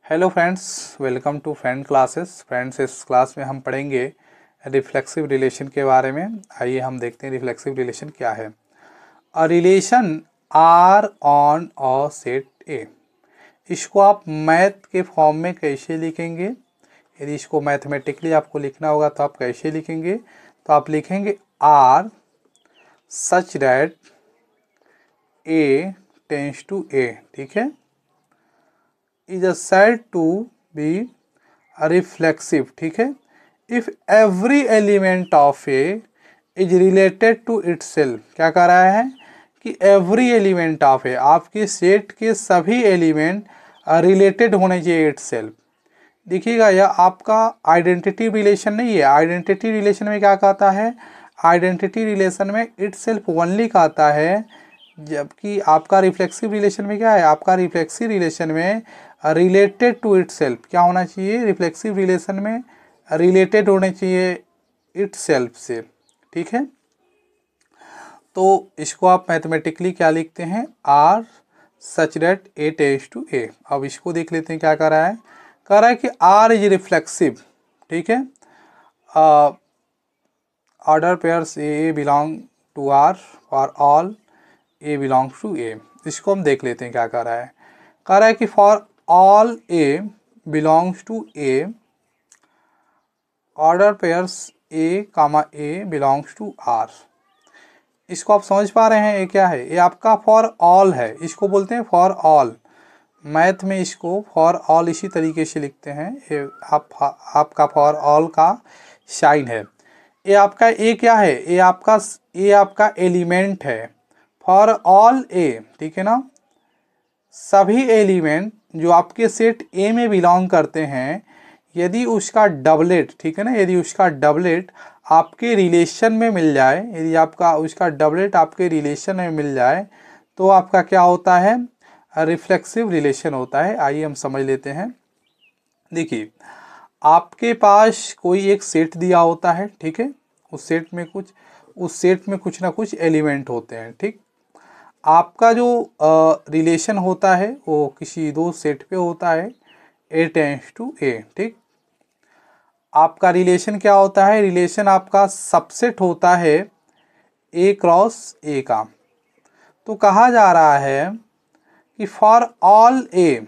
Hello friends, welcome to friend classes. Friends, इस class में हम पढ़ेंगे रिफ्लेक्सिव रिलेशन के बारे में। आइए हम देखते हैं रिफ्लेक्सिव रिलेशन क्या है। A relation R on a set A, इसको आप मैथ के फॉर्म में कैसे लिखेंगे? यदि इसको मैथमेटिकली आपको लिखना होगा तो आप कैसे लिखेंगे? तो आप लिखेंगे R such that a tends to a, ठीक है, is said to be reflexive, ठीक है, if every element of A is related to itself। क्या कह रहा है कि every element of A, आपके सेट के सभी एलिमेंट रिलेटेड होने चाहिए itself। देखिएगा, यह आपका आइडेंटिटी रिलेशन नहीं है। आइडेंटिटी रिलेशन में क्या कहता है? आइडेंटिटी रिलेशन में itself ओनली कहता है, जबकि आपका रिफ्लेक्सिव रिलेशन में क्या है? आपका रिफ्लेक्सिव रिलेशन में रिलेटेड टू इटसेल्फ क्या होना चाहिए? रिफ्लेक्सिव रिलेशन में रिलेटेड होने चाहिए इटसेल्फ से, ठीक है। तो इसको आप मैथमेटिकली क्या लिखते हैं? R such that a tends to a. अब इसको देख लेते हैं क्या कर रहा है। कह रहा है कि आर इज रिफ्लेक्सिव, ठीक है, order pairs a belong to R for all A belongs to a. इसको हम देख लेते हैं क्या कर रहा है। कह रहा है कि for all A belongs to A, order pairs A comma A belongs to R. इसको आप समझ पा रहे हैं? ये क्या है? ये आपका फॉर ऑल है, इसको बोलते हैं फॉर ऑल। मैथ में इसको फॉर ऑल इसी तरीके से लिखते हैं। ये आपका फॉर ऑल का साइन है। ये आपका ए क्या है? ये आपका एलिमेंट है फॉर ऑल ए, ठीक है ना। सभी एलिमेंट जो आपके सेट ए में बिलोंग करते हैं, यदि उसका डबलेट, ठीक है ना, यदि उसका डबलेट आपके रिलेशन में मिल जाए, यदि आपका उसका डबलेट आपके रिलेशन में मिल जाए तो आपका क्या होता है? रिफ्लेक्सिव रिलेशन होता है। आइए हम समझ लेते हैं। देखिए, आपके पास कोई एक सेट दिया होता है, ठीक है, उस सेट में कुछ ना कुछ एलिमेंट होते हैं, ठीक। आपका जो रिलेशन होता है वो किसी दो सेट पे होता है, ए टेंड्स टू ए, ठीक। आपका रिलेशन क्या होता है? रिलेशन आपका सबसेट होता है ए क्रॉस ए का। तो कहा जा रहा है कि फॉर ऑल ए,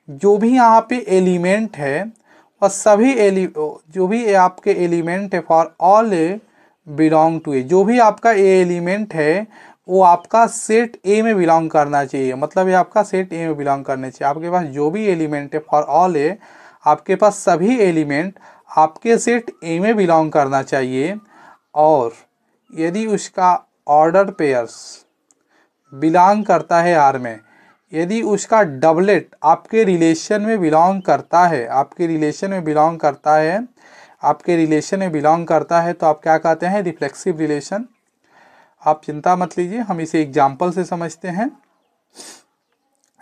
जो भी यहाँ पे एलिमेंट है और जो भी आपके एलिमेंट है for all a belong to a, जो भी आपका ए एलिमेंट है वो आपका सेट ए में बिलोंग करना चाहिए। मतलब ये आपका सेट ए में बिलोंग करना चाहिए। आपके पास जो भी एलिमेंट है फॉर ऑल ए, आपके पास सभी एलिमेंट आपके सेट ए में बिलोंग करना चाहिए। और यदि उसका ऑर्डर पेयर्स बिलोंग करता है आर में, यदि उसका डबलेट आपके रिलेशन में बिलोंग करता है, आपके रिलेशन में बिलोंग करता है, तो आप क्या कहते हैं? Reflexive relation. आप चिंता मत लीजिए, हम इसे एग्जाम्पल से समझते हैं।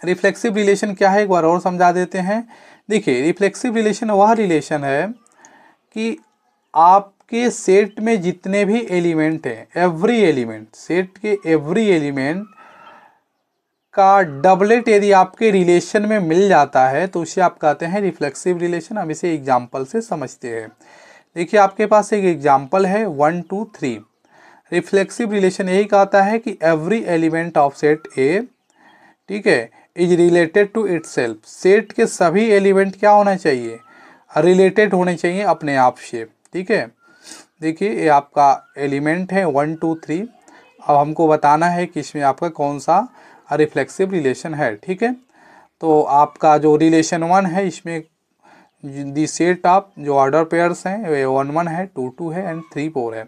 रिफ्लेक्सिव रिलेशन क्या है एक बार और समझा देते हैं। देखिए, रिफ्लेक्सिव रिलेशन वह रिलेशन है कि आपके सेट में जितने भी एलिमेंट हैं, सेट के एवरी एलिमेंट का डबलेट यदि आपके रिलेशन में मिल जाता है तो उसे आप कहते हैं रिफ्लेक्सिव रिलेशन। हम इसे एग्जाम्पल से समझते हैं। देखिए, आपके पास एक एग्जाम्पल है 1 2 3। रिफ्लेक्सिव रिलेशन यही कहता है कि every element of set A, ठीक है, इज रिलेटेड टू इटसेल्फ। सेट के सभी एलिमेंट क्या होना चाहिए? रिलेटेड होने चाहिए अपने आप से, ठीक है। देखिए, ये आपका एलिमेंट है 1 2 3। अब हमको बताना है कि इसमें आपका कौन सा रिफ्लेक्सिव रिलेशन है, ठीक है। तो आपका जो रिलेशन 1 है, इसमें दी सेट ऑफ जो ऑर्डर पेयर्स हैं वे 1 1 है, 2 2 है एंड 3 4 है।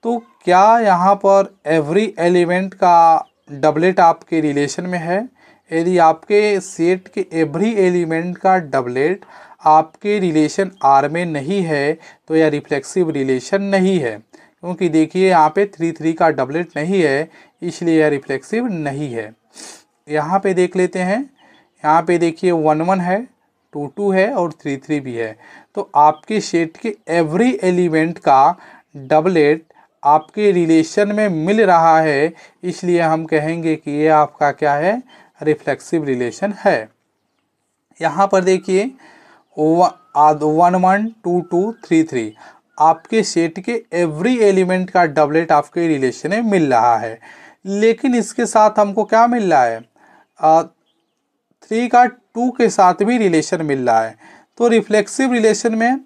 तो क्या यहाँ पर एवरी एलिमेंट का डबलेट आपके रिलेशन में है? यदि आपके सेट के एवरी एलिमेंट का डबलेट आपके रिलेशन आर में नहीं है तो यह रिफ्लेक्सिव रिलेशन नहीं है। क्योंकि देखिए, यहाँ पे 3 3 का डबलेट नहीं है, इसलिए यह रिफ्लेक्सिव नहीं है। यहाँ पे देख लेते हैं। यहाँ पे देखिए 1 1 है, 2 2 है और 3 3 भी है। तो आपके सेट के एवरी एलिमेंट का डबलेट आपके रिलेशन में मिल रहा है, इसलिए हम कहेंगे कि ये आपका क्या है? रिफ्लेक्सिव रिलेशन है। यहाँ पर देखिए 1 1 2 2 3 3 आपके सेट के एवरी एलिमेंट का डबलेट आपके रिलेशन में मिल रहा है, लेकिन इसके साथ हमको क्या मिल रहा है, 3 का 2 के साथ भी रिलेशन मिल रहा है। तो रिफ्लेक्सिव रिलेशन में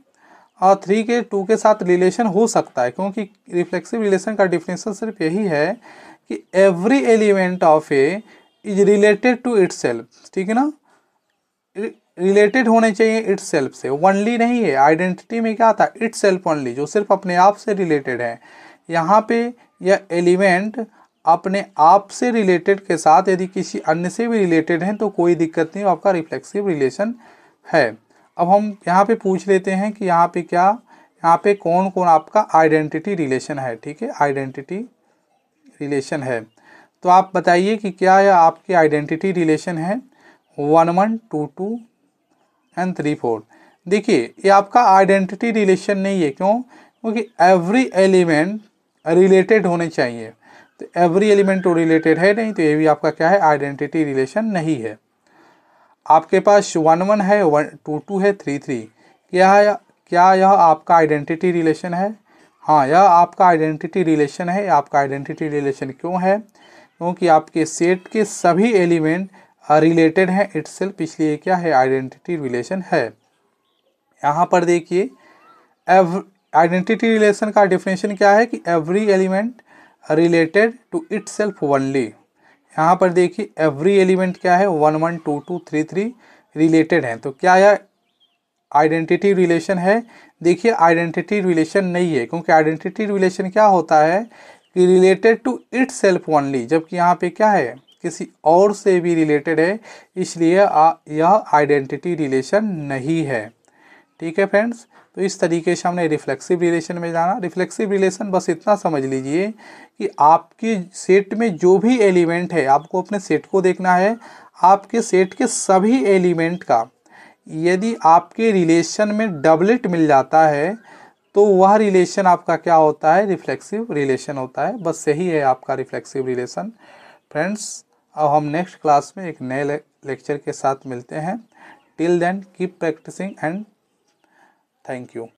3 के 2 के साथ रिलेशन हो सकता है, क्योंकि रिफ्लेक्सिव रिलेशन का डिफिनेशन सिर्फ यही है कि every element of A is related to itself, ठीक है ना, रिलेटेड होने चाहिए इटसेल्फ से, ओनली नहीं है। आइडेंटिटी में क्या था, इटसेल्फ ओनली, जो सिर्फ अपने आप से रिलेटेड है। यहाँ पे यह एलिमेंट अपने आप से रिलेटेड के साथ यदि किसी अन्य से भी रिलेटेड हैं तो कोई दिक्कत नहीं, आपका रिफ्लेक्सिव रिलेशन है। अब हम यहाँ पे पूछ लेते हैं कि यहाँ पे क्या, यहाँ पे कौन कौन आपका आइडेंटिटी रिलेशन है, ठीक है, आइडेंटिटी रिलेशन है। तो आप बताइए कि क्या यह आपकी आइडेंटिटी रिलेशन है 1 1 2 2 एंड 3 4। देखिए ये आपका आइडेंटिटी रिलेशन नहीं है, क्यों, क्योंकि एवरी एलिमेंट रिलेटेड होने चाहिए, तो एवरी एलिमेंट तो रिलेटेड है नहीं, तो ये भी आपका क्या है, आइडेंटिटी रिलेशन नहीं है। आपके पास 1 1 है, 2 2 है, 3 3, क्या यह आपका आइडेंटिटी रिलेशन है? हाँ, यह आपका आइडेंटिटी रिलेशन है। आपका आइडेंटिटी रिलेशन क्यों है, क्योंकि आपके सेट के सभी एलिमेंट रिलेटेड हैं इटसेल्फ, इसलिए क्या है, आइडेंटिटी रिलेशन है। यहाँ पर देखिए आइडेंटिटी रिलेशन का डिफिनेशन क्या है कि every element related to itself only. यहाँ पर देखिए एवरी एलिमेंट क्या है, 1 1 2 2 3 3 रिलेटेड हैं, तो क्या यह आइडेंटिटी रिलेशन है? देखिए आइडेंटिटी रिलेशन नहीं है, क्योंकि आइडेंटिटी रिलेशन क्या होता है कि रिलेटेड टू इटसेल्फ ओनली, जबकि यहाँ पे क्या है, किसी और से भी रिलेटेड है, इसलिए यह आइडेंटिटी रिलेशन नहीं है। ठीक है फ्रेंड्स, तो इस तरीके से हमने रिफ्लेक्सिव रिलेशन में जाना। रिफ्लेक्सिव रिलेशन बस इतना समझ लीजिए कि आपके सेट में जो भी एलिमेंट है, आपको अपने सेट को देखना है, आपके सेट के सभी एलिमेंट का यदि आपके रिलेशन में डबलेट मिल जाता है तो वह रिलेशन आपका क्या होता है, रिफ्लेक्सिव रिलेशन होता है। बस यही है आपका रिफ्लेक्सिव रिलेशन। फ्रेंड्स, अब हम नेक्स्ट क्लास में एक नए लेक्चर के साथ मिलते हैं। Till then keep practising and thank you.